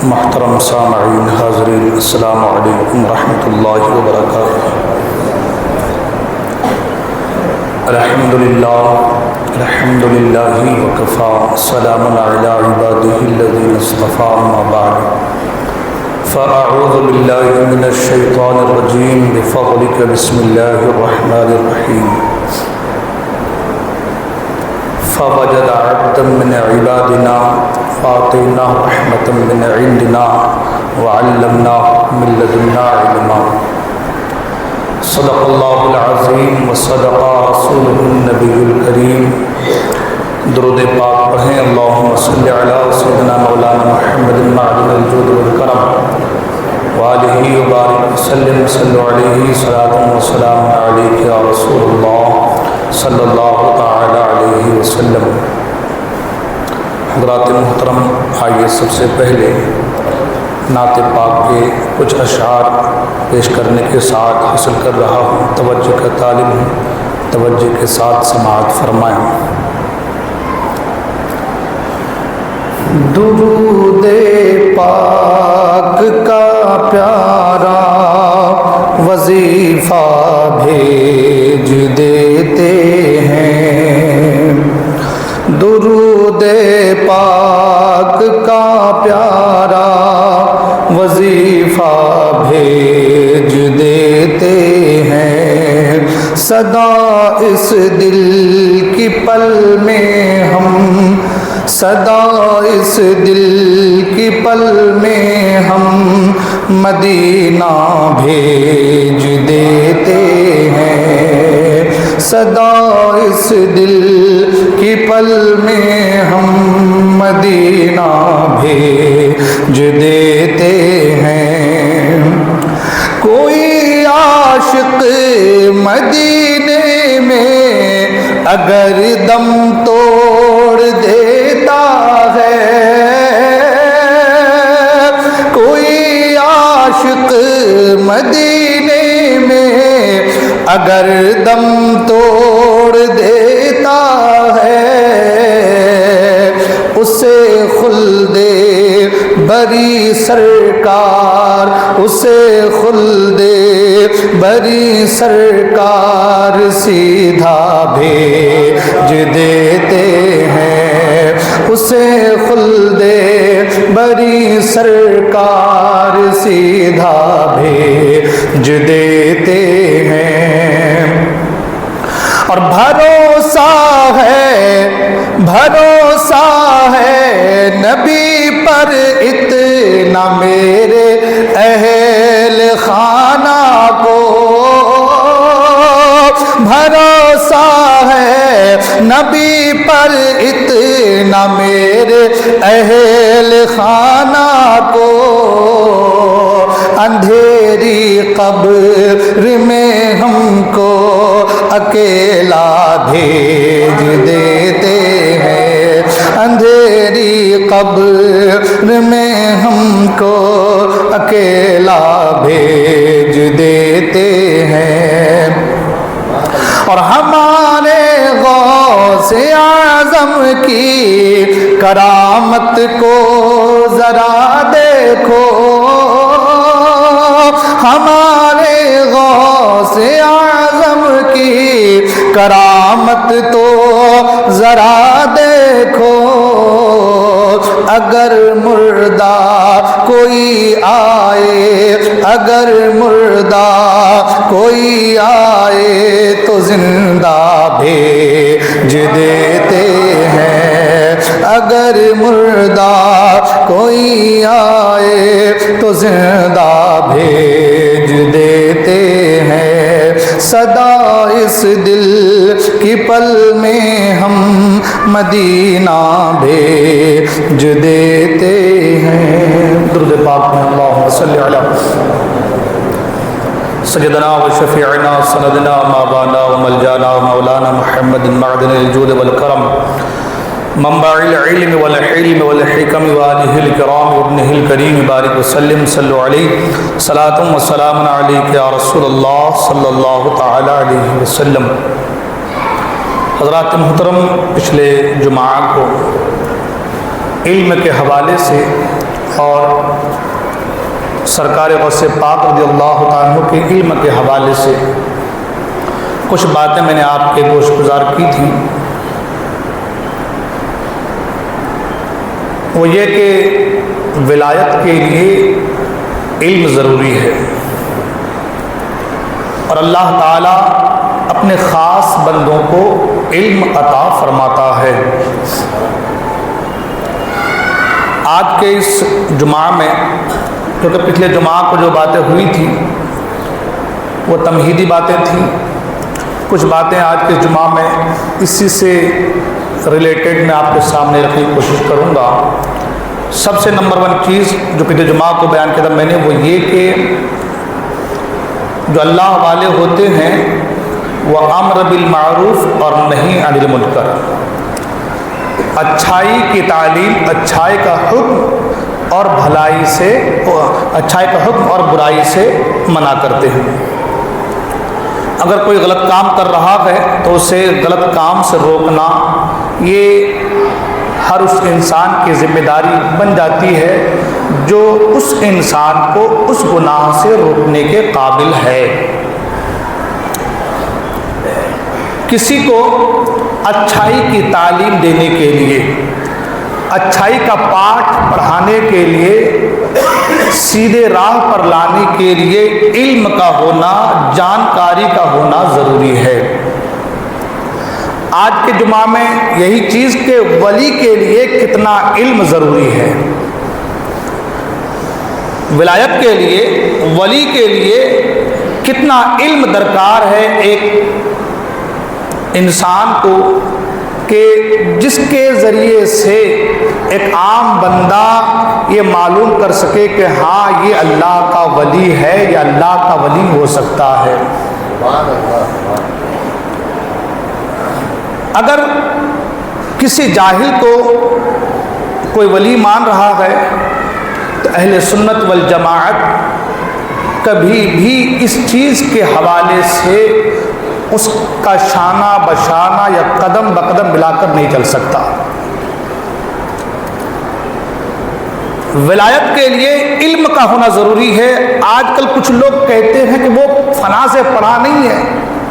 محترم سامعین حاضرین، السلام علیکم ورحمۃ اللہ وبرکاتہ۔ الحمدللہ وکفا، سلام علی عبادہ الذین اصطفیٰ، اما بعد فاعوذ باللہ من الشیطان الرجیم بفضلک بسم اللہ الرحمن الرحیم۔ فوجد عبدا من عبادنا فآتیناہ رحمة من عندنا وعلمناہ من لدنا علما۔ صدق اللہ العظیم وصدق رسولہ النبی الکریم۔ درود پاک پڑھیں، اللہم صلی علی سیدنا مولانا محمد معدن الجود والکرم وآلہ وبارک وسلم، صلو علیہ صلاۃ وسلام علیک یا رسول اللہ صلی اللہ تعالی علیہ وسلم۔ حضرات محترم، آئیے سب سے پہلے نعت پاک کے کچھ اشعار پیش کرنے کے ساتھ حاصل کر رہا ہوں، توجہ کا طالب ہوں، توجہ کے ساتھ سماعت فرمائیں۔ درود پاک کا پیارا وظیفہ بھیج دیتے ہیں، درود پاک کا پیارا وظیفہ بھیج دیتے ہیں، صدا اس دل کی پل میں ہم، صدا اس دل کی پل میں ہم مدینہ بھیج دیتے ہیں، صدا اس دل کی پل میں ہم مدینہ بھیج دیتے ہیں۔ کوئی عاشق مدینے میں اگر دم توڑ دیتا ہے، کوئی عاشق مدینے میں اگر دم توڑ دیتا ہے، اسے خلد بری سرکار، اسے خلد بری سرکار سیدھا بھیج دیتے ہیں، اسے خلد بری سرکار سیدھا بھیج دیتے ہیں۔ اور بھروسہ ہے نبی پر اتنا میرے اہل خانہ کو، بھروسہ ہے نبی پر اتنا میرے اہل خانہ کو، اندھیری قبر میں ہم کو اکیلا بھیج دیتے ہیں، اندھیری قبر میں ہم کو اکیلا بھیج دیتے ہیں۔ اور ہمارے غوث اعظم کی کرامت کو ذرا دیکھو، ہمارے غوث اعظم کی کرامت تو ذرا دیکھو، اگر مردہ کوئی آئے، اگر مردہ کوئی آئے تو زندہ بھیج دیتے ہیں، اگر مردہ کوئی آئے تو زندہ بھیج دیتے ہیں، صدا اس دل کی پل میں ہم مدینہ بھیج دیتے ہیں۔ درود پاک میں اللہم صلی علی سیدنا و شفیعنا سندنا مابانا و ملجانا و مولانا محمد معدن الجود والکرم، منبع العلم والحلم والحکم وآلہ الکرام وابنہ الکریم، بارک وسلم، صلو علیہ صلاۃ و سلام علیک یا رسول اللہ صلی اللہ تعالی علیہ وسلم۔ حضرات محترم، پچھلے جمعہ کو علم کے حوالے سے اور سرکار غوث پاک رضی اللہ تعالیٰ عنہ کے علم کے حوالے سے کچھ باتیں میں نے آپ کے گوش گزار کی تھیں. وہ یہ کہ ولایت کے لیے علم ضروری ہے، اور اللہ تعالیٰ اپنے خاص بندوں کو علم عطا فرماتا ہے. آج کے اس جمعہ میں، کیونکہ پچھلے جمعہ کو جو باتیں ہوئی تھیں وہ تمہیدی باتیں تھیں، کچھ باتیں آج کے جمعہ میں اسی سے ریلیٹڈ میں آپ کے سامنے رکھنے کی کوشش کروں گا. سب سے نمبر 1 چیز جو پچھلے جمعہ کو بیان کیا تھا میں نے، وہ یہ کہ جو اللہ والے ہوتے ہیں وہ امر بالمعروف اور نہی عن المنکر، اچھائی کی تعلیم، اچھائی کا حکم اور بھلائی سے، اچھائی کا حکم اور برائی سے منع کرتے ہیں. اگر کوئی غلط کام کر رہا ہے تو اسے غلط کام سے روکنا یہ ہر اس انسان کی ذمہ داری بن جاتی ہے جو اس انسان کو اس گناہ سے روکنے کے قابل ہے. کسی کو اچھائی کی تعلیم دینے کے لیے، اچھائی کا پاٹھ پڑھانے کے لیے، سیدھے راہ پر لانے کے لیے علم کا ہونا، جانکاری کا ہونا ضروری ہے. آج کے جمعہ میں یہی چیز کہ ولی کے لیے کتنا علم ضروری ہے. ولایت کے لیے، ولی کے لیے کتنا علم درکار ہے ایک انسان کو، کہ جس کے ذریعے سے ایک عام بندہ یہ معلوم کر سکے کہ ہاں یہ اللہ کا ولی ہے یا اللہ کا ولی ہو سکتا ہے. اگر کسی جاہل کو کوئی ولی مان رہا ہے تو اہل سنت والجماعت کبھی بھی اس چیز کے حوالے سے اس کا شانہ بشانہ یا قدم بقدم ملا کر نہیں چل سکتا. ولایت کے لیے علم کا ہونا ضروری ہے. آج کل کچھ لوگ کہتے ہیں کہ وہ فلاں سے پڑھا نہیں ہے،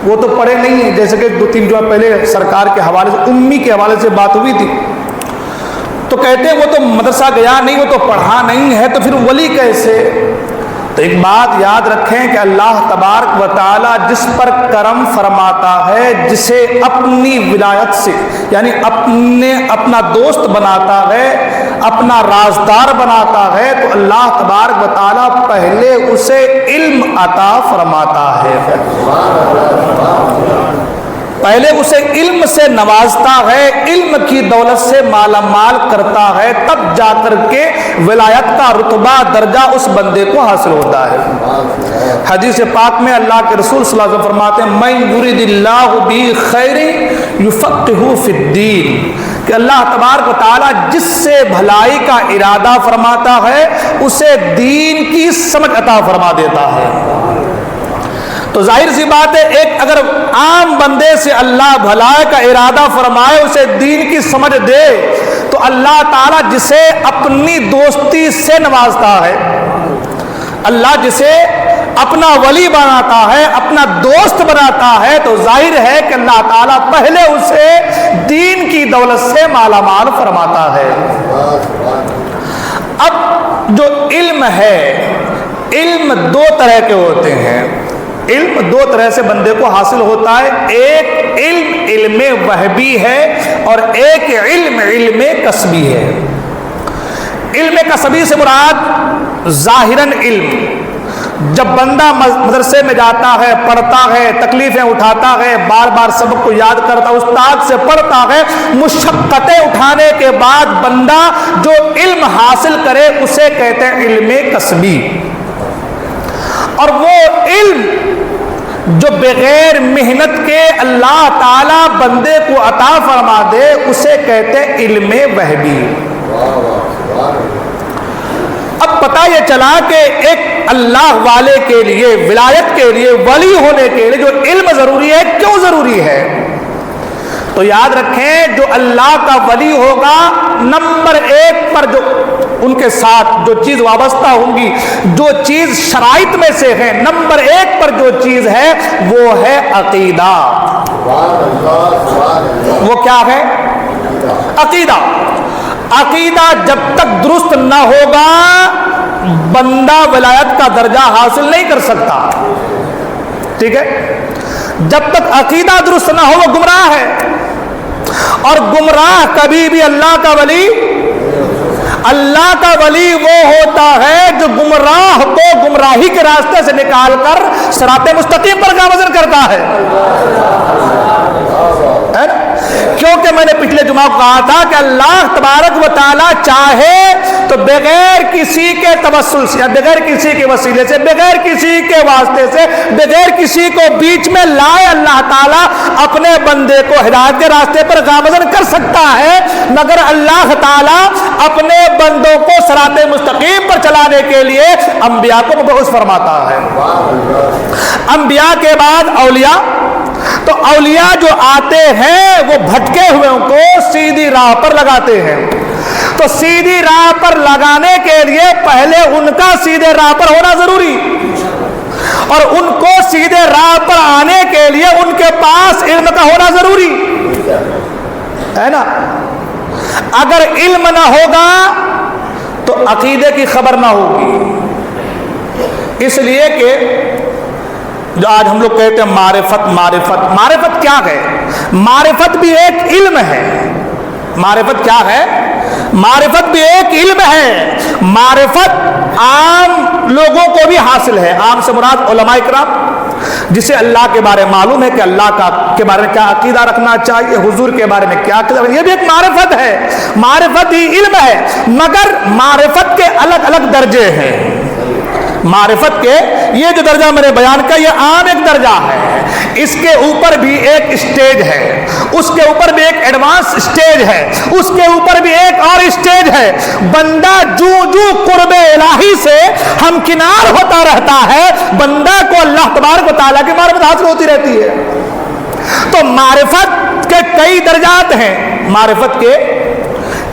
وہ تو پڑھے نہیں ہیں. جیسے کہ 2-3 جو پہلے سرکار کے حوالے سے، امی کے حوالے سے بات ہوئی تھی، تو کہتے ہیں وہ تو مدرسہ گیا نہیں، وہ تو پڑھا نہیں ہے، تو پھر ولی کیسے؟ تو ایک بات یاد رکھیں کہ اللہ تبارک و تعالی جس پر کرم فرماتا ہے، جسے اپنی ولایت سے یعنی اپنا دوست بناتا ہے، اپنا رازدار بناتا ہے، تو اللہ تبارک و تعالی پہلے اسے علم عطا فرماتا ہے، پہلے اسے علم سے نوازتا ہے، علم کی دولت سے مالا مال کرتا ہے، تب جا کر کے ولایت کا رتبہ درجہ اس بندے کو حاصل ہوتا ہے. حدیث پاک میں اللہ کے رسول صلی اللہ علیہ وسلم فرماتے ہیں من یرید اللہ بہ خیر یفقہہ فی الدین، کہ اللہ تبارک و تعالی جس سے بھلائی کا ارادہ فرماتا ہے اسے دین کی سمجھ عطا فرما دیتا ہے. تو ظاہر سی بات ہے، ایک اگر عام بندے سے اللہ بھلائی کا ارادہ فرمائے، اسے دین کی سمجھ دے، تو اللہ تعالیٰ جسے اپنی دوستی سے نوازتا ہے، اللہ جسے اپنا ولی بناتا ہے، اپنا دوست بناتا ہے، تو ظاہر ہے کہ اللہ تعالیٰ پہلے اسے دین کی دولت سے مالا مال فرماتا ہے. اب جو علم ہے، علم 2 طرح کے ہوتے ہیں. علم 2 طرح سے بندے کو حاصل ہوتا ہے. ایک علم وحبی ہے اور ایک علم کسبی ہے. علم کسبی سے مراد ظاہراً علم، جب بندہ مدرسے میں جاتا ہے، پڑھتا ہے، تکلیفیں اٹھاتا ہے، بار بار سبق کو یاد کرتا ہے، استاد سے پڑھتا ہے، مشقتیں اٹھانے کے بعد بندہ جو علم حاصل کرے اسے کہتے ہیں علم کسبی. اور وہ علم جو بغیر محنت کے اللہ تعالیٰ بندے کو عطا فرما دے اسے کہتے ہیں علم وحبی. اب پتہ یہ چلا کہ ایک اللہ والے کے لیے، ولایت کے لیے، ولی ہونے کے لیے جو علم ضروری ہے، کیوں ضروری ہے؟ تو یاد رکھیں جو اللہ کا ولی ہوگا نمبر 1 پر جو ان کے ساتھ جو چیز وابستہ ہوں گی، جو چیز شرائط میں سے ہے، نمبر 1 پر جو چیز ہے وہ ہے عقیدہ۔ وہ کیا ہے؟ عقیدہ۔ عقیدہ جب تک درست نہ ہوگا بندہ ولایت کا درجہ حاصل نہیں کر سکتا، ٹھیک ہے؟ جب تک عقیدہ درست نہ ہو وہ گمراہ ہے، اور گمراہ کبھی بھی اللہ کا ولی وہ ہوتا ہے جو گمراہ کو گمراہی کے راستے سے نکال کر صراط مستقیم پر گامزن کرتا ہے۔ کیونکہ میں نے پچھلے جمعہ کو کہا تھا کہ اللہ تبارک و تعالی چاہے تو بغیر کسی کے توسل سے، بغیر کسی کے وسیلے سے، بغیر کسی کے واسطے سے، بغیر کسی کو بیچ میں لائے، اللہ تعالیٰ اپنے بندے کو ہدایت کے راستے پر گامزن کر سکتا ہے، مگر اللہ تعالیٰ اپنے بندوں کو صراط مستقیم پر چلانے کے لیے انبیاء کو مبعوث فرماتا ہے۔ انبیاء کے بعد اولیاء، تو اولیاء جو آتے ہیں وہ بھٹکے ہوئے کو سیدھی راہ پر لگاتے ہیں۔ تو سیدھی راہ پر لگانے کے لیے پہلے ان کا سیدھے راہ پر ہونا ضروری، اور ان کو سیدھے راہ پر آنے کے لیے ان کے پاس علم کا ہونا ضروری ہے نا۔ اگر علم نہ ہوگا تو عقیدے کی خبر نہ ہوگی۔ اس لیے کہ جو آج ہم لوگ کہتے ہیں معرفت کیا ہے؟ معرفت بھی ایک علم ہے۔ معرفت کیا ہے؟ معرفت بھی ایک علم ہے۔ معرفت عام لوگوں کو بھی حاصل ہے۔ عام سے مراد علماء کرام، جسے اللہ کے بارے معلوم ہے کہ اللہ کے بارے میں کیا عقیدہ رکھنا چاہیے، حضور کے بارے میں کیا عقیدہ، یہ بھی ایک معرفت ہے۔ معرفت ہی علم ہے، مگر معرفت کے الگ الگ درجے ہیں۔ معرفت کے یہ جو درجہ میں نے بیان کیا یہ عام ایک درجہ ہے، اس کے اوپر بھی ایک اسٹیج ہے، اس کے اوپر بھی ایک ایڈوانس اسٹیج ہے، اس کے اوپر بھی ایک اور اسٹیج ہے۔ بندہ جو قرب الہی سے ہمکنار ہوتا رہتا ہے، بندہ کو اللہ تبارک و تعالیٰ کی معرفت حاصل ہوتی رہتی ہے۔ تو معرفت کے کئی درجات ہیں، معرفت کے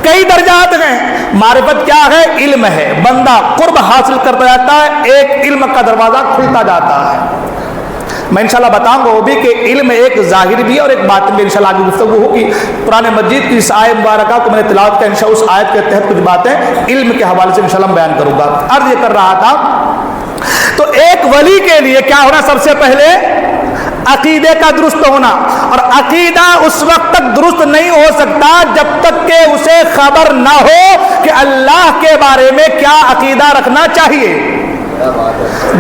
کئی درجات ہیں۔ معرفت کیا ہے؟ علم ہے۔ بندہ قرب حاصل کرتا جاتا ہے، ایک علم کا دروازہ کھلتا جاتا ہے۔ میں انشاءاللہ بتاؤں گا وہ بھی کہ علم ایک ظاہر بھی ہے اور ایک باطن بھی، انشاءاللہ آگے گفتگو ہوگی۔ قرآن مجید کی اس آیت مبارکہ کو میں نے تلاوت کیا، انشاءاللہ اس آیت کے تحت کچھ باتیں علم کے حوالے سے انشاءاللہ بیان کروں گا۔ عرض یہ کر رہا تھا، تو ایک ولی کے لیے کیا ہونا؟ سب سے پہلے عقیدے کا درست ہونا، اور عقیدہ اس وقت تک درست نہیں ہو سکتا جب تک کہ اسے خبر نہ ہو کہ اللہ کے بارے میں کیا عقیدہ رکھنا چاہیے۔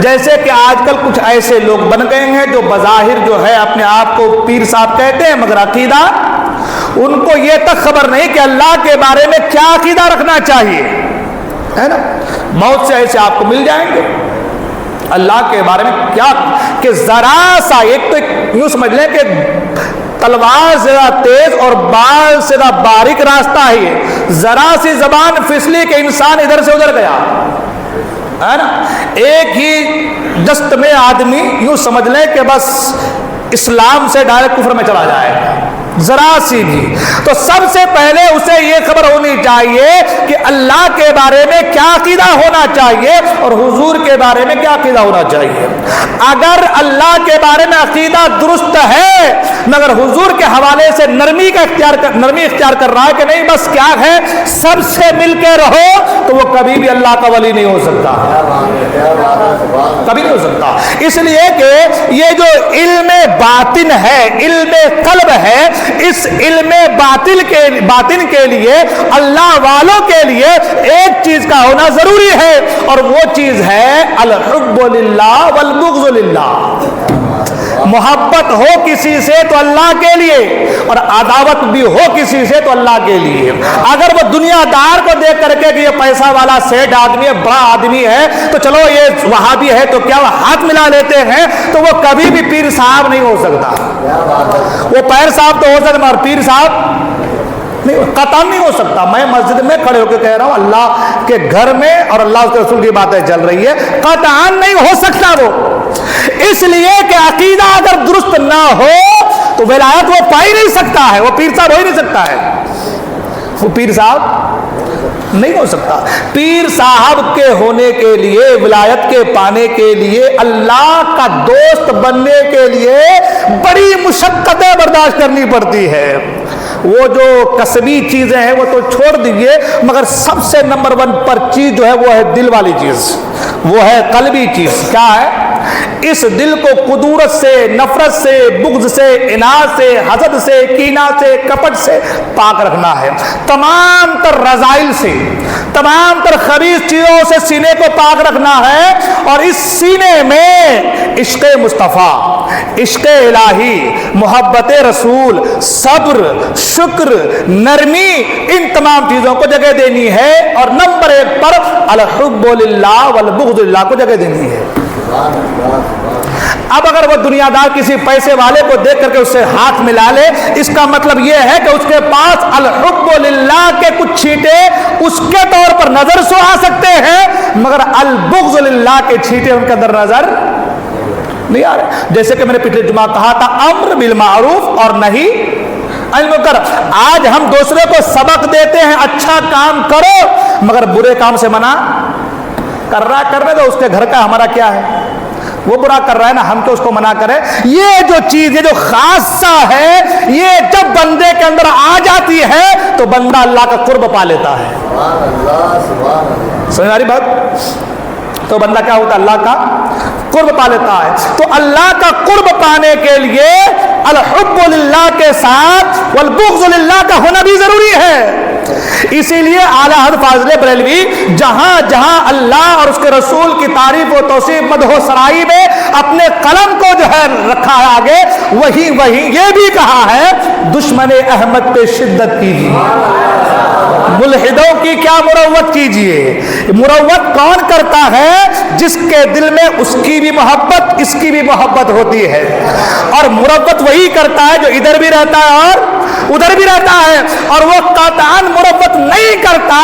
جیسے کہ آج کل کچھ ایسے لوگ بن گئے ہیں جو بظاہر جو ہے اپنے آپ کو پیر صاحب کہتے ہیں، مگر عقیدہ ان کو یہ تک خبر نہیں کہ اللہ کے بارے میں کیا عقیدہ رکھنا چاہیے، ہے نا۔ بہت سے ایسے آپ کو مل جائیں گے اللہ کے بارے میں کیا، کہ ذرا سا ایک تو یوں سمجھ لیں کہ تلوار سے زیادہ تیز اور بال سے زیادہ باریک راستہ ہے یہ، ذرا سی زبان پھسلی کہ انسان ادھر سے ادھر گیا، ہے نا۔ ایک ہی دست میں آدمی یوں سمجھ لیں کہ بس اسلام سے ڈائریکٹ کفر میں چلا جائے گا، ذرا سی بھی۔ تو سب سے پہلے اسے یہ خبر ہونی چاہیے کہ اللہ کے بارے میں کیا عقیدہ ہونا چاہیے اور حضور کے بارے میں کیا عقیدہ ہونا چاہیے۔ اگر اللہ کے بارے میں عقیدہ درست ہے مگر حضور کے حوالے سے نرمی اختیار کر رہا ہے کہ نہیں بس کیا ہے سب سے مل کے رہو، تو وہ کبھی بھی اللہ کا ولی نہیں ہو سکتا، کبھی نہیں ہو سکتا۔ اس لیے کہ یہ جو علم باطن ہے، علم قلب ہے، اس علم باطن کے لیے اللہ والوں کے لیے ایک چیز کا ہونا ضروری ہے، اور وہ چیز ہے الحب للہ والبغض للہ۔ محبت ہو کسی سے تو اللہ کے لیے، اور عداوت بھی ہو کسی سے تو اللہ کے لیے۔ اگر وہ دنیا دار کو دیکھ کر کے کہ یہ پیسہ والا سیٹ آدمی ہے، بڑا آدمی ہے، تو چلو یہ وہابی ہے تو کیا وہ ہاتھ ملا لیتے ہیں، تو وہ کبھی بھی پیر صاحب نہیں ہو سکتا۔ وہ پیر صاحب تو ہو سکتا مگر پیر صاحب نہیں، قطعاً نہیں ہو سکتا۔ میں مسجد میں کھڑے ہو کے کہہ رہا ہوں اللہ کے گھر میں اور اللہ کے رسول کی باتیں چل رہی ہے، قطعاً نہیں ہو سکتا وہ، اس لیے کہ عقیدہ اگر درست نہ ہو تو ولایت وہ پا ہی نہیں سکتا ہے، وہ پیر صاحب ہو ہی نہیں سکتا ہے، وہ پیر صاحب نہیں ہو سکتا۔ پیر صاحب کے ہونے کے لیے، ولایت کے پانے کے لیے، اللہ کا دوست بننے کے لیے بڑی مشقتیں برداشت کرنی پڑتی ہے۔ وہ جو کسبی چیزیں ہیں وہ تو چھوڑ دیجئے، مگر سب سے نمبر 1 پر چیز جو ہے وہ ہے دل والی چیز، وہ ہے قلبی چیز۔ کیا ہے؟ اس دل کو قدورت سے، نفرت سے، بغض سے، اناد سے، حسد سے، کینہ سے، کپٹ سے پاک رکھنا ہے، تمام تر رذائل سے، تمام تر خبیث چیزوں سے سینے کو پاک رکھنا ہے، اور اس سینے میں عشق مصطفیٰ، عشق الہی، محبت رسول، صبر، شکر، نرمی، ان تمام چیزوں کو جگہ دینی ہے، اور نمبر 1 پر الحب للہ والبغض للہ کو جگہ دینی ہے۔ اب اگر وہ دنیا دار کسی پیسے والے کو دیکھ کر کے اس سے ہاتھ ملا لے، اس کا مطلب یہ ہے کہ اس کے پاس الحب للہ کے کچھ چھینٹے اس کے طور پر نظر سے آ سکتے ہیں، مگر البغض للہ کے چھینٹے ان کے اندر نظر نہیں آ رہے۔ جیسے کہ میں نے پچھلے جمعہ کہا تھا، امر بالمعروف اور نہی عن المنکر۔ آج ہم دوسرے کو سبق دیتے ہیں اچھا کام کرو، مگر برے کام سے منع کر رہا، کرنے دو، اس کے گھر کا ہمارا کیا ہے؟ وہ برا کر رہا ہے نا، ہم تو اس کو منع کریں۔ یہ جو چیز، یہ جو خاصہ ہے، یہ جب بندے کے اندر آ جاتی ہے تو بندہ اللہ کا قرب پا لیتا ہے۔ سمجھ آ رہی بات؟ تو بندہ کیا ہوتا ہے؟ اللہ کا قرب پا لیتا ہے۔ تو اللہ کا قرب پانے کے لیے الحب للہ کے ساتھ والبغض للہ کا ہونا بھی ضروری ہے۔ اسی لیے اعلیٰ حضرت فاضل بریلوی جہاں جہاں اللہ اور اس کے رسول کی تعریف و توصیف، مدح و سرائی میں اپنے قلم کو جو ہے رکھا ہے آگے، وہی یہ بھی کہا ہے، دشمن احمد پہ شدت کیجیے، ملحدوں کی کیا مروت کیجیے۔ مروت کون کرتا ہے؟ جس کے دل میں اس کی بھی محبت، اس کی بھی محبت ہوتی ہے، اور مروت وہی کرتا ہے جو ادھر بھی رہتا ہے اور ادھر بھی رہتا ہے، اور وہ قاطعاً مروت نہیں کرتا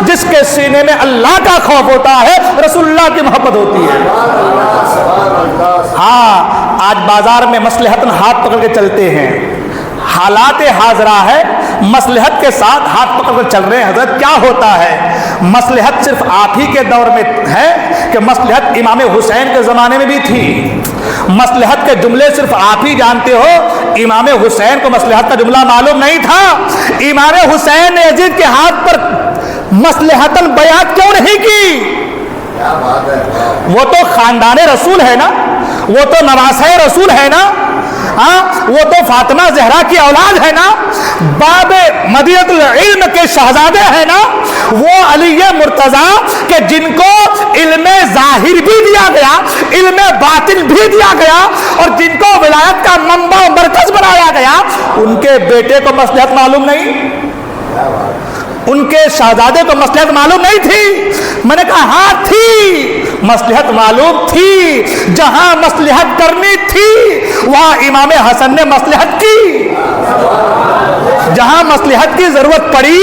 جس کے سینے میں اللہ کا خوف ہوتا ہے، رسول اللہ کی محبت ہوتی ہے۔ ہاں، آج بازار میں مصلحتاً ہاتھ پکڑ کے چلتے ہیں، حالات حاضرہ ہے، مصلحت کے ساتھ ہاتھ پکڑ کر چل رہے ہیں۔ حضرت کیا ہوتا ہے؟ مصلحت صرف آپ ہی کے دور میں ہے کہ مصلحت امام حسین کے زمانے میں بھی تھی؟ مصلحت کے جملے صرف آپ ہی جانتے ہو؟ امام حسین کو مصلحت کا جملہ معلوم نہیں تھا؟ امام حسین نے یزید کے ہاتھ پر مصلحتاً بیعت کیوں نہیں کی؟ وہ تو خاندان رسول ہے نا، وہ تو نواسہ رسول ہے نا، وہ تو فاطمہ زہرا کی اولاد ہے نا، باب مدینۃ العلم کے شہزادے ہیں نا، وہ علی مرتضیٰ کہ جن کو علم ظاہر بھی دیا گیا، علم باطن بھی دیا گیا، اور جن کو ولایت کا منبع و مرکز بنایا گیا، ان کے بیٹے کو مصلحت معلوم نہیں؟ ان کے شہزادے کو مصلحت معلوم نہیں تھی؟ میں نے کہا ہاں تھی، مصلحت معلوم تھی۔ جہاں مصلحت کرنی تھی وہاں امام حسن نے مصلحت کی، جہاں مصلحت کی ضرورت پڑی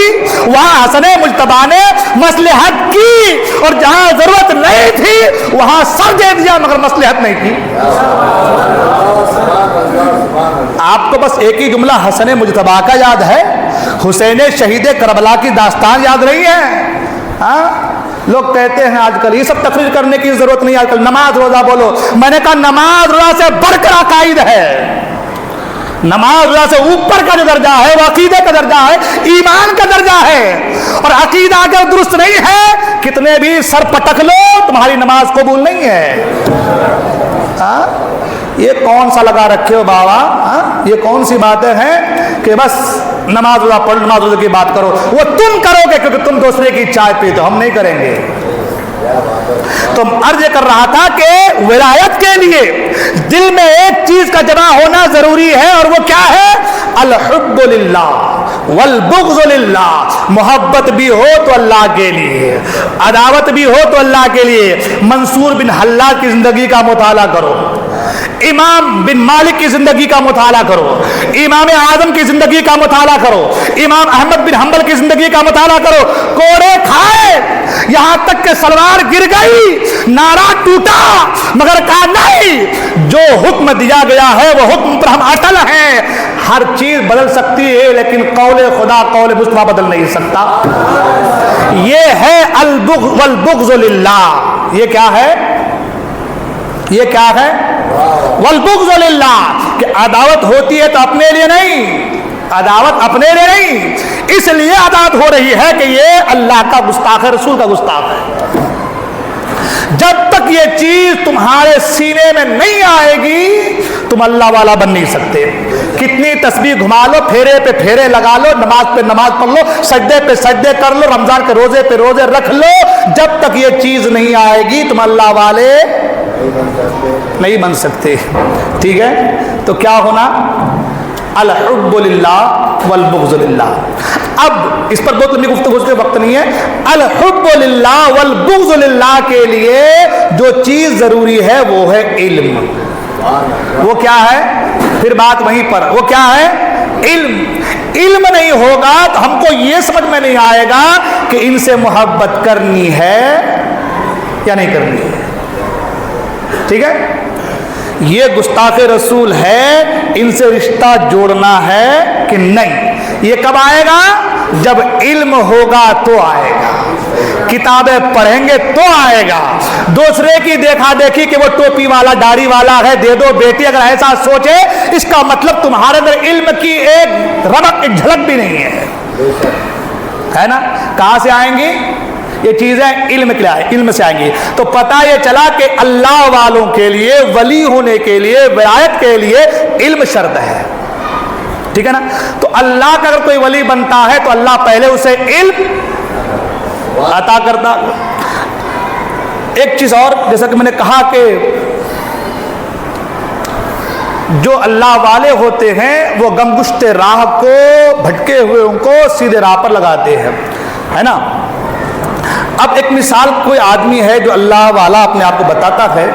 وہاں حسن مجتبیٰ نے مصلحت کی، اور جہاں ضرورت نہیں تھی وہاں سر دے دیا مگر مصلحت نہیں کی۔ آپ کو بس ایک ہی جملہ حسن مجتبیٰ کا یاد ہے، حسین شہید کربلا کی داستان یاد نہیں ہے؟ لوگ کہتے ہیں آج کل یہ سب تقریر کرنے کی ضرورت نہیں، آج کل نماز روزہ بولو۔ میں نے کہا نماز روزہ سے بڑھ کر عقائد ہے، نماز روزہ سے اوپر کا جو درجہ ہے وہ عقیدے کا درجہ ہے، ایمان کا درجہ ہے، اور عقیدہ اگر درست نہیں ہے کتنے بھی سر پٹک لو تمہاری نماز قبول نہیں ہے۔ یہ کون سا لگا رکھے ہو بابا؟ یہ کون سی باتیں ہیں کہ بس نماز روزہ پڑھ، نماز روزہ کی بات کرو؟ وہ تم کرو گے کیونکہ تم دوسرے کی چائے پیتے ہو، ہم نہیں کریں گے۔ تو عرض کر رہا تھا کہ ولایت کے لیے دل میں ایک چیز کا جمع ہونا ضروری ہے، اور وہ کیا ہے؟ الحب للہ والبغض للہ۔ محبت بھی ہو تو اللہ کے لیے، عداوت بھی ہو تو اللہ کے لیے۔ منصور بن حلاج کی زندگی کا مطالعہ کرو، امام بن مالک کی زندگی کا مطالعہ کرو، امام اعظم کی زندگی کا مطالعہ کرو، امام احمد بن حنبل کی زندگی کا مطالعہ کرو، کوڑے کھائے یہاں تک کہ سلوار گر گئی، نعرہ ٹوٹا، مگر کہا نہیں، جو حکم دیا گیا ہے وہ حکم پر ہم اٹل ہیں۔ ہر چیز بدل سکتی ہے لیکن قول خدا قول مصطفیٰ بدل نہیں سکتا۔ یہ ہے البغض والبغض للہ۔ یہ کیا ہے؟ یہ کیا ہے؟ والبغض للہ، کہ عداوت ہوتی ہے تو اپنے لیے نہیں، عداوت اپنے لیے نہیں، اس لیے عداوت ہو رہی ہے کہ یہ اللہ کا گستاخ ہے، رسول کا گستاخ ہے۔ جب تک یہ چیز تمہارے سینے میں نہیں آئے گی تم اللہ والا بن نہیں سکتے۔ کتنی تسبیح گھما لو، پھیرے پہ پھیرے لگا لو، نماز پہ نماز پڑھ لو، سجدے پہ سجدے کر لو، رمضان کے روزے پہ روزے رکھ لو، جب تک یہ چیز نہیں آئے گی تم اللہ والے نہیں بن سکتے۔ ٹھیک ہے، تو کیا ہونا؟ الحب للہ والبغض للہ۔ اب اس پر بہت لمبی گفتگو کے وقت نہیں ہے۔ الحب للہ والبغض للہ کے لیے جو چیز ضروری ہے وہ ہے علم۔ وہ کیا ہے؟ پھر بات وہیں پر، وہ کیا ہے؟ علم۔ علم نہیں ہوگا تو ہم کو یہ سمجھ میں نہیں آئے گا کہ ان سے محبت کرنی ہے یا نہیں کرنی ہے۔ ٹھیک ہے، یہ گستاخ رسول ہے، ان سے رشتہ جوڑنا ہے کہ نہیں؟ یہ کب آئے گا؟ جب علم ہوگا تو آئے گا، کتابیں پڑھیں گے تو آئے گا۔ دوسرے کی دیکھا دیکھی کہ وہ ٹوپی والا داڑھی والا ہے دے دو بیٹی، اگر ایسا سوچے اس کا مطلب تمہارے اندر علم کی ایک رمق، ایک جھلک بھی نہیں ہے نا؟ کہاں سے آئیں گی یہ چیزیں؟ علم کے لیے، علم سے آئیں گی۔ تو پتہ یہ چلا کہ اللہ والوں کے لیے، ولی ہونے کے لیے، ولایت کے لیے علم شرط ہے۔ ٹھیک ہے نا؟ تو اللہ کا اگر کوئی ولی بنتا ہے تو اللہ پہلے اسے علم عطا کرتا۔ ایک چیز اور، جیسا کہ میں نے کہا کہ جو اللہ والے ہوتے ہیں وہ گمگشت راہ کو، بھٹکے ہوئے ان کو سیدھے راہ پر لگاتے ہیں، ہے نا؟ اب ایک مثال، کوئی آدمی ہے جو اللہ والا اپنے آپ کو بتاتا ہے،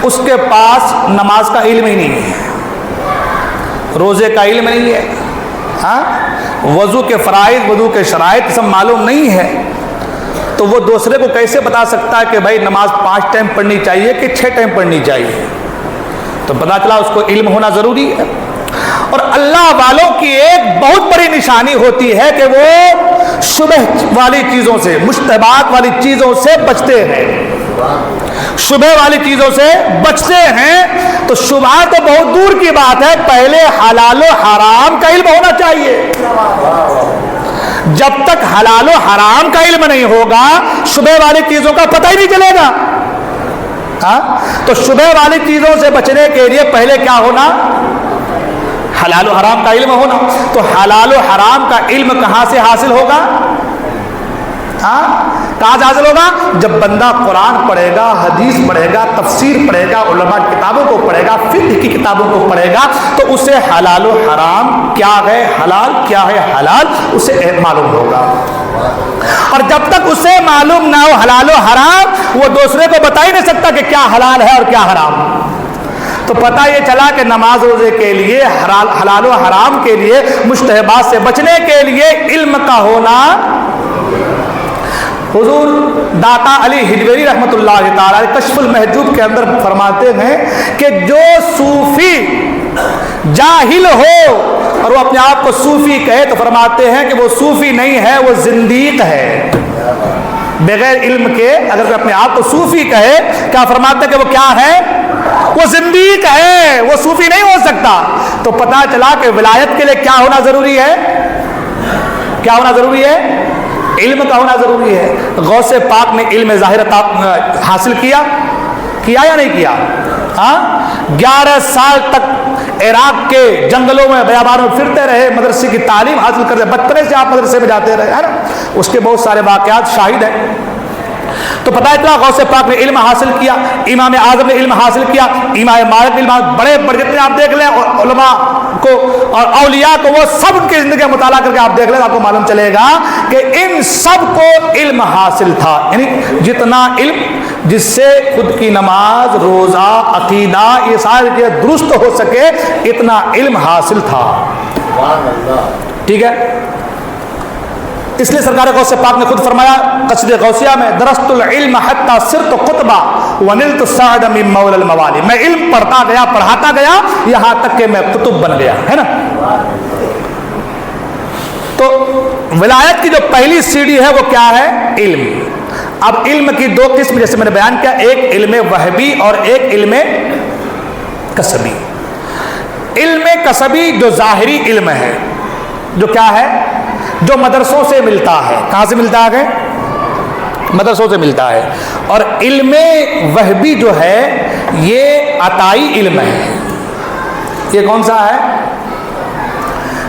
اس کے پاس نماز کا علم ہی نہیں ہے، روزے کا علم نہیں ہے، ہاں، وضو کے فرائض، وضو کے شرائط سب معلوم نہیں ہے، تو وہ دوسرے کو کیسے بتا سکتا ہے کہ بھائی نماز 5 ٹائم پڑھنی چاہیے کہ 6 ٹائم پڑھنی چاہیے؟ تو پتا چلا اس کو علم ہونا ضروری ہے۔ اور اللہ والوں کی ایک بہت بڑی نشانی ہوتی ہے کہ وہ شبہ والی چیزوں سے، مشتبہات والی چیزوں سے بچتے ہیں، شبہ والی چیزوں سے بچتے ہیں۔ تو شبہ تو بہت دور کی بات ہے، پہلے حلال و حرام کا علم ہونا چاہیے۔ جب تک حلال و حرام کا علم نہیں ہوگا شبہ والی چیزوں کا پتہ ہی نہیں چلے گا۔ ہاں، تو شبہ والی چیزوں سے بچنے کے لیے پہلے کیا ہونا؟ حلال و حرام کا علم ہونا۔ تو حلال و حرام کا علم کہاں سے حاصل ہوگا؟ ہاں، کہاں سے حاصل ہوگا؟ جب بندہ قرآن پڑھے گا، حدیث پڑھے گا، تفسیر پڑھے گا، علماء کی کتابوں کو پڑھے گا، فقہ کی کتابوں کو پڑھے گا، تو اسے حلال و حرام کیا ہے حلال، کیا ہے حلال، اسے معلوم ہوگا۔ اور جب تک اسے معلوم نہ ہو حلال و حرام، وہ دوسرے کو بتا ہی نہیں سکتا کہ کیا حلال ہے اور کیا حرام۔ تو پتہ یہ چلا کہ نماز روزے کے لیے، حلال و حرام کے لیے، مشتہبات سے بچنے کے لیے علم کا ہونا۔ حضور داتا علی حجویری رحمۃ اللہ تعالی کشف المحجوب کے اندر فرماتے ہیں کہ جو صوفی جاہل ہو اور وہ اپنے آپ کو صوفی کہے تو فرماتے ہیں کہ وہ صوفی نہیں ہے، وہ زندیق ہے۔ بغیر علم کے اگر کوئی اپنے آپ کو صوفی کہے، کیا فرماتے ہیں کہ وہ کیا ہے؟ وہ زندیق ہے، وہ صوفی نہیں ہو سکتا۔ تو پتہ چلا کہ ولایت کے لیے کیا ہونا ضروری ہے؟ کیا ہونا ضروری ہے؟ علم کا ہونا ضروری ہے۔ غوث پاک نے علم ظاہر حاصل کیا یا نہیں کیا؟ ہاں، 11 سال تک عراق کے جنگلوں میں، بیابانوں میں پھرتے رہے، مدرسے کی تعلیم حاصل کرتے، بچپنے سے آپ مدرسے میں جاتے رہے، ہے نا؟ اس کے بہت سارے واقعات شاہد ہیں۔ تو پتہ چلا غوث پاک نے علم حاصل کیا، امام اعظم نے علم حاصل کیا، امام مالک نے علم، بڑے بڑے جتنے آپ دیکھ لیں علماء کو اور اولیاء کو، وہ سب ان کی زندگی کا مطالعہ کر کے آپ دیکھ لیں، آپ کو معلوم چلے گا کہ ان سب کو علم حاصل تھا۔ یعنی جتنا علم جس سے خود کی نماز، روزہ، عقیدہ یہ ساری چیزیں درست ہو سکے، اتنا علم حاصل تھا. ٹھیک ہے. اس لیے سرکار غوث پاک نے خود فرمایا قصیدہ غوثیہ میں، درست العلم حتی صرت قطبا ونلت السعد من مولا الموالی. میں علم پڑھتا گیا، پڑھاتا گیا، یہاں تک کہ میں قطب بن گیا. ہے نا. تو ولایت کی جو پہلی سیڑھی ہے وہ کیا ہے؟ علم. اب علم کی دو قسم جیسے میں نے بیان کیا، ایک علم وہبی اور ایک علم کسبی. علم کسبی جو ظاہری علم ہے، جو کیا ہے؟ جو مدرسوں سے ملتا ہے. کہاں سے ملتا ہے؟ مدرسوں سے ملتا ہے. اور علم وہبی جو ہے یہ عطائی علم ہے. یہ کون سا ہے؟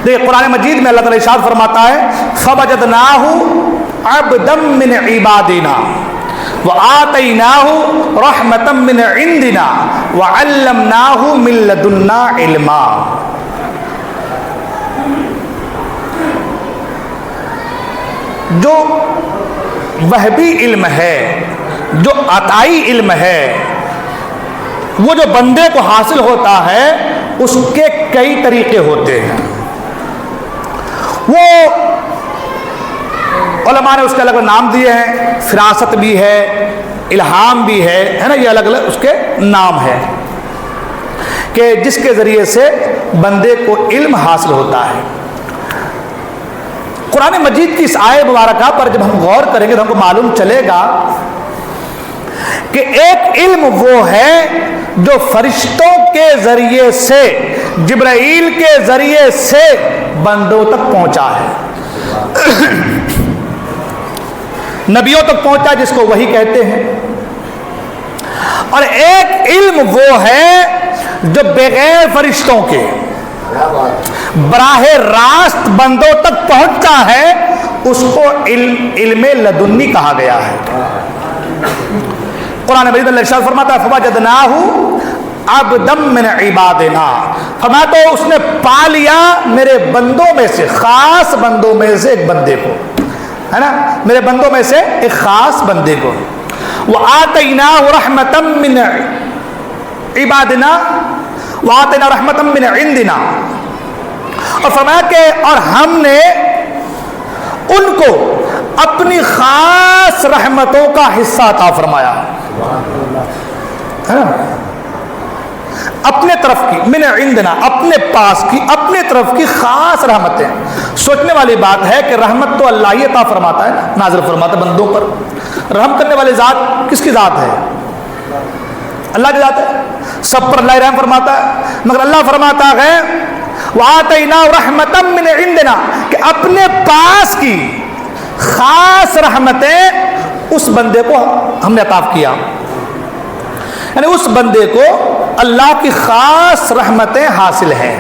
دیکھیں قرآن مجید میں اللہ تعالیٰ ارشاد فرماتا ہے فَوَجَدْنَاهُ عَبْدًا مِّنْ عِبَادِنَا وَآتَيْنَاهُ رَحْمَةً مِّنْ عِنْدِنَا وَعَلَّمْنَاهُ مِن لَّدُنَّا عِلْمًا. جو وہبی علم ہے، جو عطائی علم ہے، وہ جو بندے کو حاصل ہوتا ہے اس کے کئی طریقے ہوتے ہیں. وہ علماء نے اس کے الگ نام دیے ہیں. فراست بھی ہے، الہام بھی ہے نا. یہ الگ الگ اس کے نام ہے کہ جس کے ذریعے سے بندے کو علم حاصل ہوتا ہے. قرآن مجید کی اس آیت مبارکہ پر جب ہم غور کریں گے تو ہم کو معلوم چلے گا کہ ایک علم وہ ہے جو فرشتوں کے ذریعے سے، جبرائیل کے ذریعے سے بندوں تک پہنچا ہے، نبیوں تک پہنچا جس کو وحی کہتے ہیں. اور ایک علم وہ ہے جو بغیر فرشتوں کے براہ راست بندوں تک پہنچتا ہے، اس کو علم لدنی کہا گیا ہے. قرآن مجید میں ارشاد فرماتا ہے فَوَجَدْنَاهُ عَبْدًا مِّنْ عِبَادِنَا. فرمایا تو اس نے پا لیا میرے بندوں میں سے، خاص بندوں میں سے ایک بندے کو، ہے نا. میرے بندوں میں سے ایک خاص بندے کو. وَآتَيْنَاهُ رَحْمَةً مِّنْ عِبَادِنَا وَآتَيْنَا رَحْمَةً مِّنْ عِنْدِنَا. اور فرمایا کہ اور ہم نے ان کو اپنی خاص رحمتوں کا حصہ عطا فرمایا. اپنے طرف کی، من عندنا، اپنے پاس کی، اپنے طرف کی خاص رحمتیں. سوچنے والی بات ہے کہ رحمت تو اللہ ہی عطا فرماتا ہے، نازل فرماتا ہے بندوں پر. رحم کرنے والی ذات کس کی ذات ہے؟ اللہ کی ذات ہے. سب پر اللہ رحم فرماتا ہے، مگر اللہ فرماتا ہے وَآتَيْنَا رَحْمَةً مِّنْ عِنْدِنَا کہ اپنے پاس کی خاص رحمتیں اس بندے کو ہم نے عطا کیا. یعنی اس بندے کو اللہ کی خاص رحمتیں حاصل ہیں.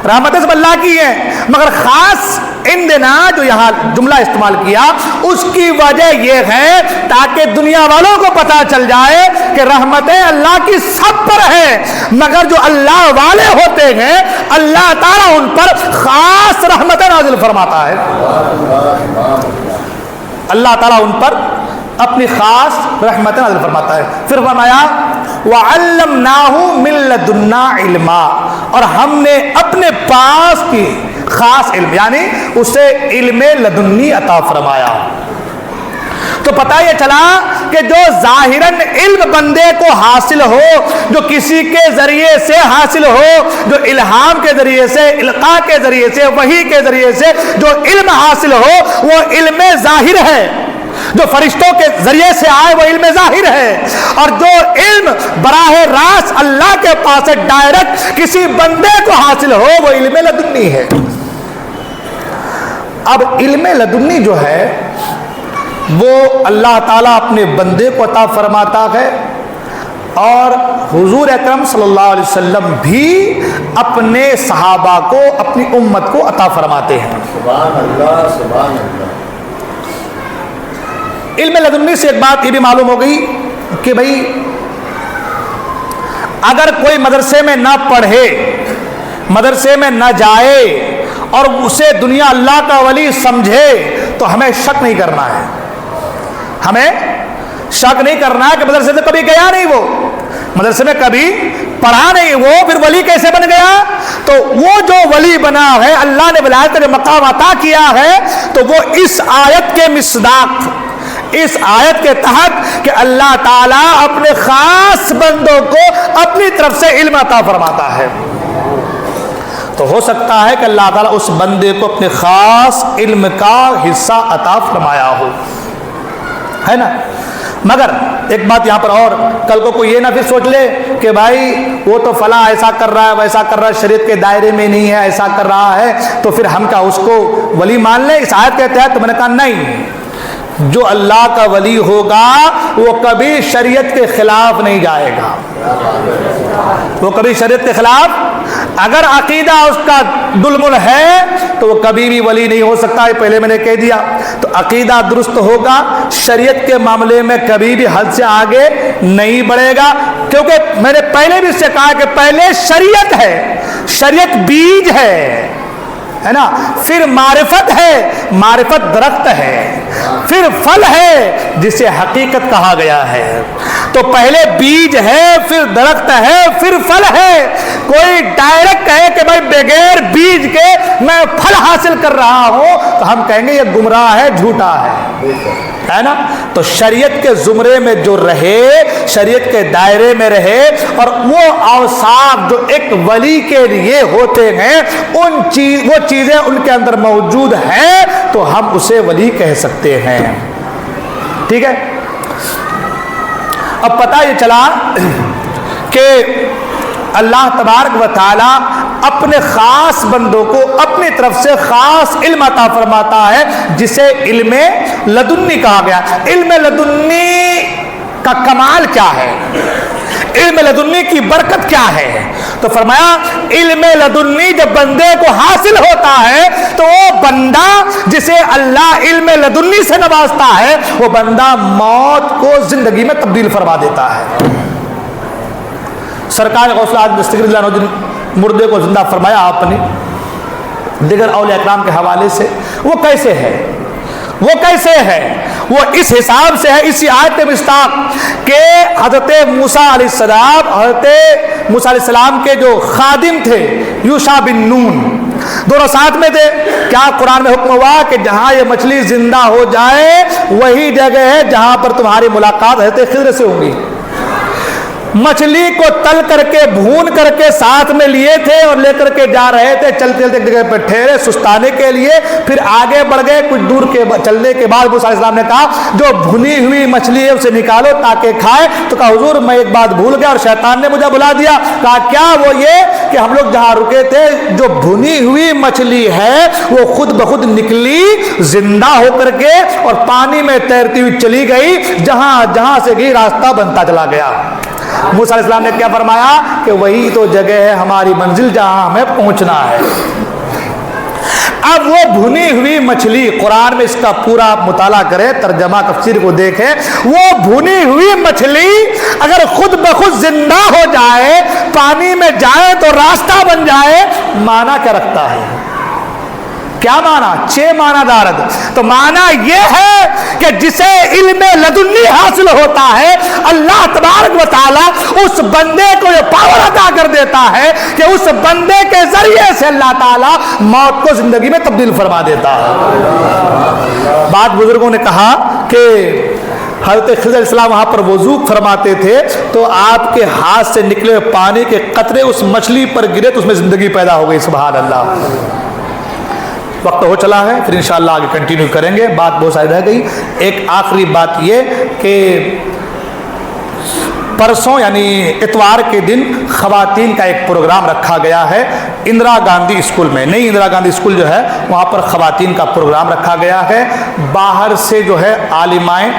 رحمتیں سب اللہ کی ہیں، مگر خاص عندنا جو یہاں جملہ استعمال کیا اس کی وجہ یہ ہے تاکہ دنیا والوں کو پتہ چل جائے کہ رحمتیں اللہ کی سب پر ہیں، مگر جو اللہ والے ہوتے ہیں اللہ تعالیٰ ان پر خاص رحمتیں نازل فرماتا ہے. اللہ تعالیٰ ان پر اپنی خاص رحمتیں نازل فرماتا ہے. پھر فرمایا وَعَلَّمْنَاهُ مِن لَّدُنَّا عِلْمًا اور ہم نے اپنے پاس کی خاص علم یعنی اسے علم لدنی عطا فرمایا. تو پتہ یہ چلا کہ جو ظاہراً علم بندے کو حاصل ہو، جو کسی کے ذریعے سے حاصل ہو، جو الہام کے ذریعے سے، القاء کے ذریعے سے، وحی کے ذریعے سے جو علم حاصل ہو وہ علم ظاہر ہے. جو فرشتوں کے ذریعے سے آئے وہ علم ظاہر ہے. اور جو علم براہ راست اللہ کے پاس سے ڈائریکٹ کسی بندے کو حاصل ہو وہ علم لدنی ہے. اب علم لدنی جو ہے وہ اللہ تعالیٰ اپنے بندے کو عطا فرماتا ہے، اور حضور اکرم صلی اللہ علیہ وسلم بھی اپنے صحابہ کو، اپنی امت کو عطا فرماتے ہیں. سبحان اللہ سبحان اللہ. علم لدنی سے ایک بات یہ بھی معلوم ہو گئی کہ بھائی اگر کوئی مدرسے میں نہ پڑھے، مدرسے میں نہ جائے اور اسے دنیا اللہ کا ولی سمجھے تو ہمیں شک نہیں کرنا ہے، ہمیں شک نہیں کرنا ہے کہ مدرسے سے کبھی گیا نہیں، وہ مدرسے میں کبھی پڑھا نہیں، وہ پھر ولی کیسے بن گیا؟ تو وہ جو ولی بنا ہے، اللہ نے ولایت کا جو مقام عطا کیا ہے، تو وہ اس آیت کے مصداق، اس آیت کے تحت کہ اللہ تعالیٰ اپنے خاص بندوں کو اپنی طرف سے علم عطا فرماتا ہے، تو ہو سکتا ہے کہ اللہ تعالیٰ اس بندے کو اپنے خاص علم کا حصہ عطا فرمایا ہو، ہے نا؟ مگر ایک بات یہاں پر اور، کل کو کوئی یہ نہ پھر سوچ لے کہ بھائی وہ تو فلاں ایسا کر رہا ہے، ویسا کر رہا ہے، شریعت کے دائرے میں نہیں ہے، ایسا کر رہا ہے، تو پھر ہم کیا اس کو ولی مان لیں اس آیت کے تحت؟ تو میں نے کہا نہیں، جو اللہ کا ولی ہوگا وہ کبھی شریعت کے خلاف نہیں جائے گا، وہ کبھی شریعت کے خلاف، اگر عقیدہ اس کا دلمل ہے تو وہ کبھی بھی ولی نہیں ہو سکتا، یہ پہلے میں نے کہہ دیا۔ تو عقیدہ درست ہوگا، شریعت کے معاملے میں کبھی بھی حد سے آگے نہیں بڑھے گا، کیونکہ میں نے پہلے بھی اس سے کہا کہ پہلے شریعت ہے، شریعت بیج ہے نا، پھر معرفت ہے، معرفت درخت ہے، پھر پھل ہے جسے حقیقت کہا گیا ہے۔ تو پہلے بیج ہے، پھر درخت ہے، پھر پھل ہے۔ کوئی ڈائریکٹ کہے کہ بھائی بغیر بیج کے میں پھل حاصل کر رہا ہوں، تو ہم کہیں گے یہ گمراہ ہے، جھوٹا ہے نا؟ تو شریعت کے زمرے میں جو رہے، شریعت کے دائرے میں رہے، اور وہ اوصاف جو ایک ولی کے لیے ہوتے ہیں، وہ چیزیں ان کے اندر موجود ہیں، تو ہم اسے ولی کہہ سکتے ہیں، ٹھیک ہے؟ اب پتہ یہ چلا کہ اللہ تبارک و تعالی اپنے خاص بندوں کو اپنی طرف سے خاص علم عطا فرماتا ہے، جسے علم لدنی کہا گیا۔ علم لدنی کا کمال کیا ہے؟ علم لدنی کی برکت کیا ہے؟ تو فرمایا علم لدنی جب بندے کو حاصل ہوتا ہے تو وہ بندہ جسے اللہ علم لدنی سے نوازتا ہے، وہ بندہ موت کو زندگی میں تبدیل فرما دیتا ہے۔ سرکار غوث اعظم دستگیر اللہ عنہ مردے کو زندہ فرمایا آپ نے، دیگر اولیاء اکرام کے حوالے سے، وہ کیسے ہے؟ وہ کیسے ہے؟ وہ اس حساب سے ہے، اسی آیت کے مصداق کہ حضرت موسیٰ علیہ السلام کے جو خادم تھے یوشع بن نون، دونوں ساتھ میں تھے۔ کیا قرآن میں حکم ہوا کہ جہاں یہ مچھلی زندہ ہو جائے وہی جگہ ہے جہاں پر تمہاری ملاقات حضرت خضر سے ہوگی؟ مچھلی کو تل کر کے بھون کر کے ساتھ میں لیے تھے اور لے کر کے جا رہے تھے، چلتے چلتے ایک جگہ پہ ٹھہرے سستانے کے لیے، پھر آگے بڑھ گئے۔ کچھ دور کے چلنے کے بعد موسیٰ علیہ السلام نے کہا جو بھنی ہوئی مچھلی ہے اسے نکالو تاکہ کھائے۔ تو کہا حضور میں ایک بات بھول گیا اور شیطان نے مجھے بلا دیا۔ کہا کیا؟ وہ یہ کہ ہم لوگ جہاں رکے تھے جو بھنی ہوئی مچھلی ہے وہ خود بخود نکلی زندہ ہو کر کے اور پانی میں تیرتی ہوئی چلی گئی، جہاں جہاں سے گئی راستہ بنتا چلا گیا۔ موسیٰ علیہ السلام نے کیا فرمایا کہ وہی تو جگہ ہے ہماری منزل جہاں ہمیں پہنچنا ہے۔ اب وہ بھنی ہوئی مچھلی، قرآن میں اس کا پورا مطالعہ کریں، ترجمہ تفسیر کو دیکھیں، وہ بھنی ہوئی مچھلی اگر خود بخود زندہ ہو جائے، پانی میں جائے تو راستہ بن جائے، معنی کیا رکھتا ہے؟ کیا معنی؟ 6 معنی دارد۔ تو معنی یہ ہے کہ جسے علم لدنی حاصل ہوتا ہے، اللہ تبارک و تعالیٰ اس بندے کو یہ پاور عطا کر دیتا ہے کہ اس بندے کے ذریعے سے اللہ تعالیٰ موت کو زندگی میں تبدیل فرما دیتا ہے۔ بعض بزرگوں نے کہا کہ حضرت خضر علیہ السلام وہاں پر وضو فرماتے تھے تو آپ کے ہاتھ سے نکلے پانی کے قطرے اس مچھلی پر گرے تو اس میں زندگی پیدا ہو گئی۔ سبحان اللہ۔ وقت ہو چلا ہے، پھر انشاءاللہ آگے کنٹینیو کریں گے، بات بہت ساری رہ گئی۔ ایک آخری بات یہ کہ پرسوں یعنی اتوار کے دن خواتین کا ایک پروگرام رکھا گیا ہے اندرا گاندھی اسکول میں، نئی اندرا گاندھی اسکول جو ہے وہاں پر خواتین کا پروگرام رکھا گیا ہے۔ باہر سے جو ہے عالمائیں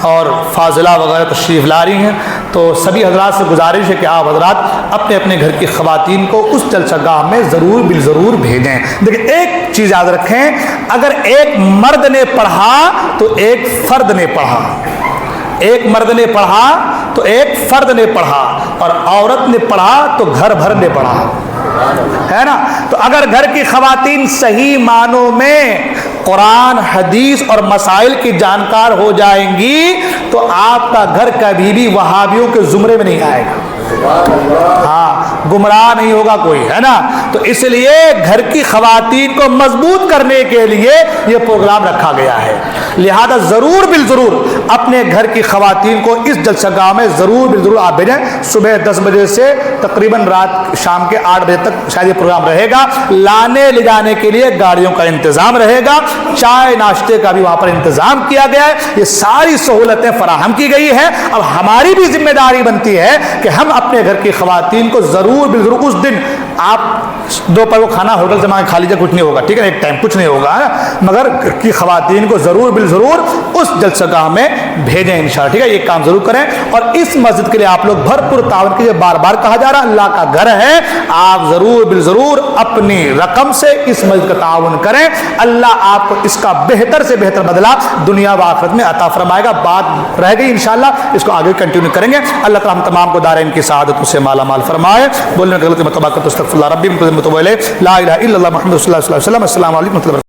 اور فاضلہ وغیرہ تشریف لا رہی ہیں، تو سبھی حضرات سے گزارش ہے کہ آپ حضرات اپنے اپنے گھر کی خواتین کو اس جلسہ گاہ میں ضرور بالضرور بھیجیں۔ دیکھیں ایک چیز یاد رکھیں، اگر ایک مرد نے پڑھا تو ایک فرد نے پڑھا، ایک مرد نے پڑھا تو ایک فرد نے پڑھا، اور عورت نے پڑھا تو گھر بھر نے پڑھا۔ ہے نا. تو اگر گھر کی خواتین صحیح معنوں میں قرآن حدیث اور مسائل کی جانکار ہو جائیں گی تو آپ کا گھر کبھی بھی وہابیوں کے زمرے میں نہیں آئے گا. ہاں, گمراہ نہیں ہوگا کوئی, ہے نا. تو اس لیے گھر کی خواتین کو مضبوط کرنے کے لیے یہ پروگرام رکھا گیا ہے. لہذا ضرور بالضرور اپنے گھر کی خواتین کو اس جلسہ گاہ میں ضرور بالضرور آپ بھیجیں. صبح 10 بجے سے تقریباً رات شام کے 8 بجے تک شاید یہ پروگرام رہے گا. لانے لے جانے کے لیے گاڑیوں کا انتظام رہے گا, چائے ناشتے کا بھی وہاں پر انتظام کیا گیا ہے. یہ ساری سہولتیں فراہم کی گئی ہیں. اب ہماری بھی ذمہ داری بنتی ہے کہ ہم اپنے گھر کی خواتین کو ضرور بالضرور اس دن, آپ دوپہر کو کھانا ہوٹل سے مانگے کھا لیجیے, کچھ نہیں ہوگا, ٹھیک ہے, ایک ٹائم کچھ نہیں ہوگا, مگر گھر کی خواتین کو ضرور بالضرور اس جلسہ گاہ میں بھیجیں انشاءاللہ, ٹھیک ہے. یہ کام ضرور کریں. اور اس مسجد کے لیے آپ لوگ بھرپور تعاون کیجیے. بار بار کہا جا رہا ہے اللہ کا گھر ہے, آپ ضرور بالضرور اپنی رقم سے اس مسجد کا تعاون کریں. اللہ آپ کو اس کا بہتر سے بہتر بدلہ دنیا و آخرت میں عطا فرمائے گا. بات رہ گئی انشاءاللہ, اس کو آگے کنٹینیو کریں گے. اللہ تعالی ہم تمام کو دارین کی سعادت سے مالا مال فرمائے. بولنے کی غلطی متباکت استغفر اللہ ربی متوب الیہ. لا الہ الا اللہ محمد رسول اللہ صلی اللہ علیہ وسلم. السلام علیکم.